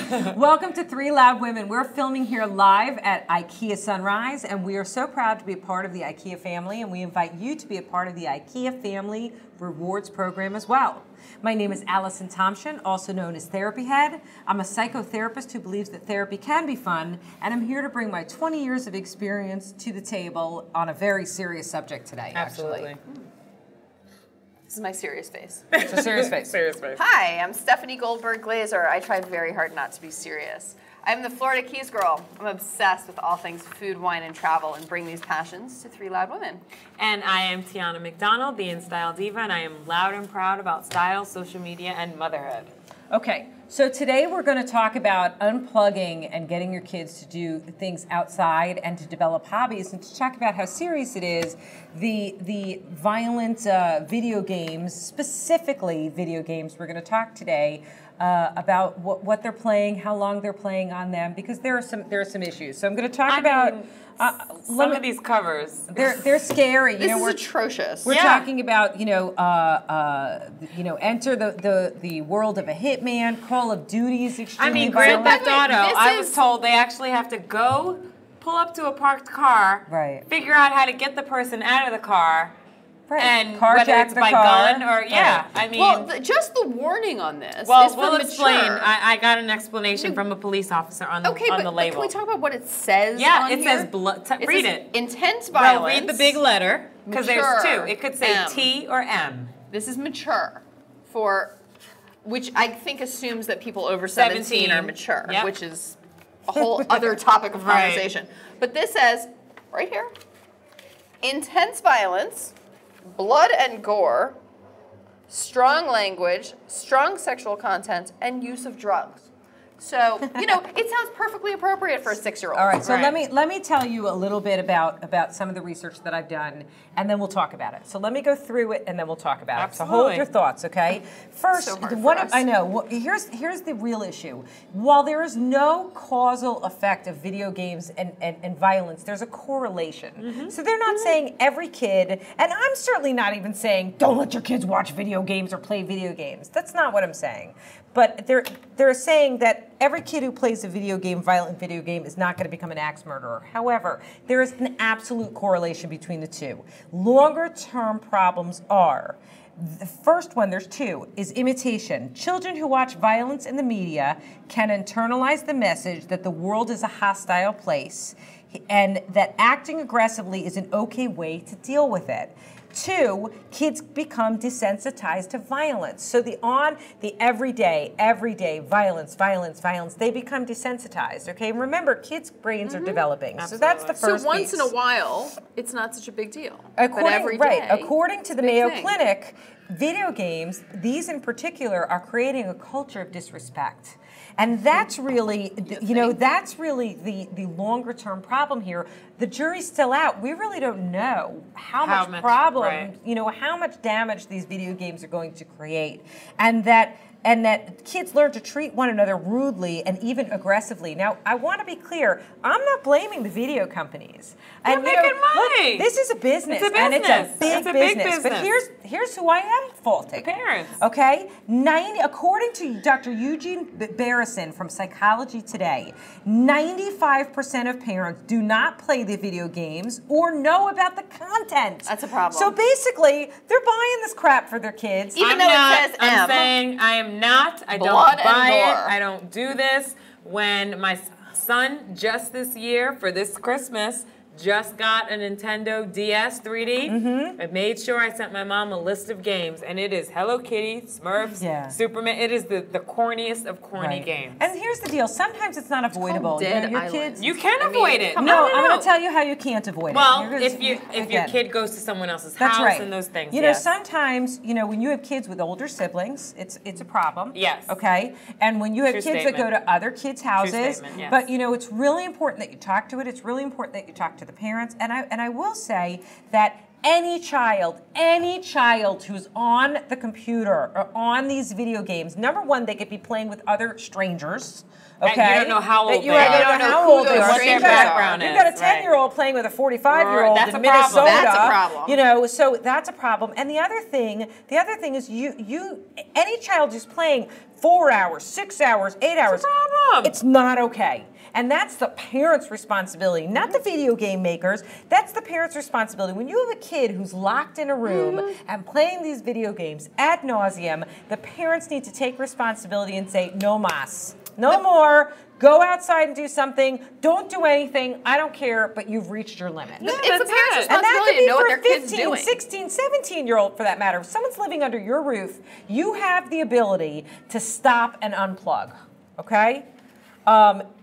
Welcome to Three Loud Women. We're filming here live at IKEA Sunrise, and we are so proud to be a part of the IKEA family, and we invite you to be a part of the IKEA Family Rewards program as well. My name is Allyson, also known as Therapy Head. I'm a psychotherapist who believes that therapy can be fun, and I'm here to bring my 20 years of experience to the table on a very serious subject today, Absolutely. actually. This is my serious face. It's a serious face. Serious face. Hi, I'm Stephanie Goldberg Glazer. I try very hard not to be serious. I'm the Florida Keys girl. I'm obsessed with all things food, wine, and travel, and bring these passions to Three Loud Women. And I am Teana McDonald, the InStyle Diva, and I am loud and proud about style, social media, and motherhood. Okay, so today we're going to talk about unplugging and getting your kids to do things outside and to develop hobbies, and to talk about how serious it is, the violent video games, specifically video games. We're going to talk today about what they're playing, how long they're playing on them, because there are some issues. So I'm going to talk about some of these covers. They're scary. This is atrocious. We're talking about enter the world of a hitman. Call of Duty is extremely Grand violent. Theft Auto. I was told they actually have to go pull up to a parked car, right, figure out how to get the person out of the car. Right. And Carjack whether it's the by car. gun or, yeah, I mean... Well, just the warning on this well, is for we'll mature. explain. I got an explanation from a police officer on the, on the label. Can we talk about what it says Yeah, on it here? says, read it. Intense violence. Well, read the big letter, because there's two. It could say M. T or M. This is mature, which I think assumes that people over 17 are mature, which is a whole other topic of conversation. But this says, right here, intense violence, blood and gore, strong language, strong sexual content, and use of drugs. So, it sounds perfectly appropriate for a 6-year-old. All right, so let me tell you a little bit about some of the research that I've done, and then we'll talk about it. So let me go through it, and then we'll talk about it. So hold your thoughts, okay? First, I know. Here's the real issue. While there is no causal effect of video games and violence, there's a correlation. So they're not saying every kid, and I'm certainly not even saying don't let your kids watch video games or play video games. That's not what I'm saying. But they're saying that every kid who plays a violent video game, is not going to become an axe murderer. However, there is an absolute correlation between the two. Longer-term problems are, the first one, there's two, is imitation. Children who watch violence in the media can internalize the message that the world is a hostile place and that acting aggressively is an okay way to deal with it. Two, kids become desensitized to violence. So the everyday violence, they become desensitized, okay? And remember, kids' brains are developing. Absolutely. So that's the first So once piece. in a while, it's not such a big deal. According to the Mayo Clinic, video games, these in particular, are creating a culture of disrespect. And that's really, that's really the longer term problem here. The jury's still out. We really don't know how much problem, how much damage these video games are going to create. And that kids learn to treat one another rudely and even aggressively. Now, I want to be clear, I'm not blaming the video companies. They're making money. Look, this is a business. It's a business. And it's a big business. But here's who I am faulting. The parents. Okay? According to Dr. Eugene Barrison from Psychology Today, 95% of parents do not play the video games or know about the content. That's a problem. So basically, they're buying this crap for their kids. Even though it says M. I'm saying I am not. I don't buy it. I don't do this. When my son just this year, for this Christmas, just got a Nintendo DS 3D. I made sure I sent my mom a list of games, and it is Hello Kitty, Smurfs, Superman. It is the corniest of corny games. And here's the deal. Sometimes it's not avoidable. Your kids. You can avoid it. No, I'm going to tell you how you can't avoid it. Well, if your kid goes to someone else's house and those things. Sometimes, when you have kids with older siblings, it's a problem. Yes. Okay? And when you have kids that go to other kids' houses, but it's really important that you talk to it. It's really important that you talk to the parents. And I will say that any child who's on the computer or on these video games, number one, they could be playing with other strangers. Okay. And you don't know how old they are. You don't know how old they are. What their background is. You've got a 10-year-old playing with a 45-year-old in Minnesota. That's a problem. You know, so that's a problem. And the other thing is any child who's playing 4 hours, 6 hours, 8 hours. It's a problem. It's not okay. And that's the parents' responsibility, not the video game makers. That's the parents' responsibility. When you have a kid who's locked in a room and playing these video games ad nauseum, the parents need to take responsibility and say, no mas, no more. Go outside and do something. Don't do anything. I don't care, but you've reached your limit. It's the parents' responsibility to know what their kid's doing. 16, 17-year-old for that matter. If someone's living under your roof, you have the ability to stop and unplug, okay?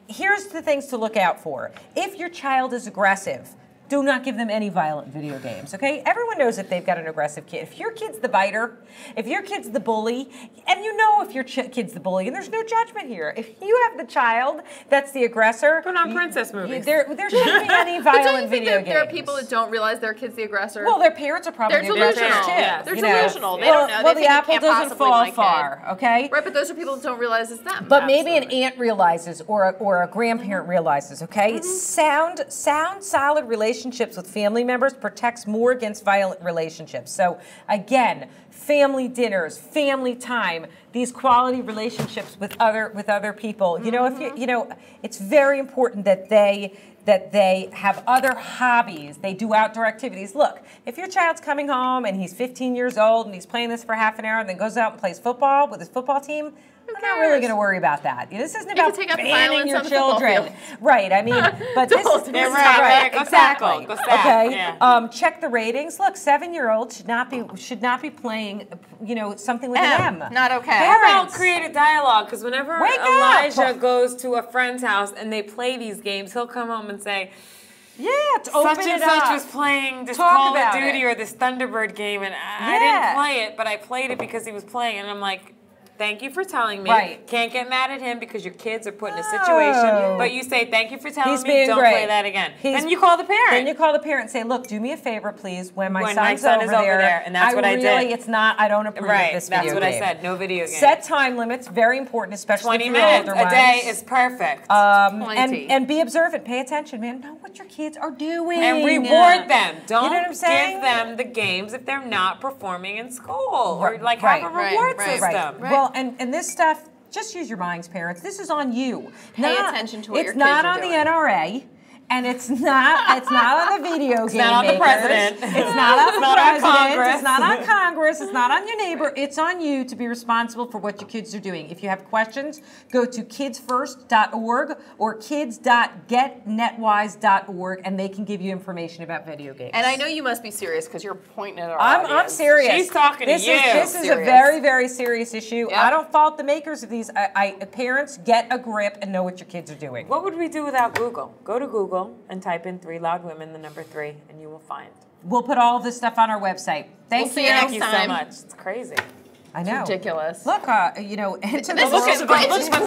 Here's the things to look out for. If your child is aggressive, do not give them any violent video games, okay? Everyone knows if they've got an aggressive kid. If your kid's the biter, if your kid's the bully, and you know if your kid's the bully, and there's no judgment here. If you have the child that's the aggressor, put on princess movies. There shouldn't be any violent video games. There are people that don't realize their kid's the aggressor. Well, their parents are probably They're delusional. too. Yeah. They're delusional. They don't know. Well, they the think apple it can't doesn't fall possibly far, okay? Right, but those are people that don't realize it's them. But maybe an aunt realizes, or a grandparent realizes, okay? Sound, solid relationships with family members protects more against violent relationships. So again, family dinners, family time, these quality relationships with other people. You know, it's very important that they have other hobbies. They do outdoor activities. Look, if your child's coming home and he's 15 years old and he's playing this for half an hour and then goes out and plays football with his football team, I'm not really going to worry about that. This isn't about banning your children. Right, I mean, but this is right, exactly. Okay, yeah. Check the ratings. Look, 7-year-olds should not be playing, something with an M. Not okay. How about create a dialogue? Because whenever Elijah goes to a friend's house and they play these games, he'll come home and say, yeah, to open such and such was playing this Call of Duty or this Thunderbird game, and I didn't play it, but I played it because he was playing, and I'm like, thank you for telling me. Right. Can't get mad at him because your kids are put in a situation. But you say, thank you for telling me, don't play that again. Then you call the parent. Then you call the parent and say, look, do me a favor, please. When my son is over there, and that's what I did. I don't approve of this video game. That's what I said, no video game. Set time limits, very important, especially 20 for older minutes ones. a day is perfect. And be observant, pay attention, man. Know what your kids are doing. And reward them. Don't you know what I'm saying? give them the games if they're not performing in school. Or have a reward system. Well, and this stuff, just use your minds, parents. This is on you. Pay attention to what your kids are doing. It's not on the NRA. And it's not on the video game makers. It's not on the president. It's not on the president. It's not on Congress. It's not on your neighbor. It's on you to be responsible for what your kids are doing. If you have questions, go to kidsfirst.org or kids.getnetwise.org, and they can give you information about video games. And I know you must be serious because you're pointing at our audience. I'm serious. She's talking to you. This is a very, very serious issue. Yep. I don't fault the makers of these. Parents, get a grip and know what your kids are doing. What would we do without Google? Go to Google and type in 3 Loud Women, the number 3, and you will find. We'll put all of this stuff on our website. Thank you. Thank you so much. It's crazy. I know. It's ridiculous. Look, enter the This is great.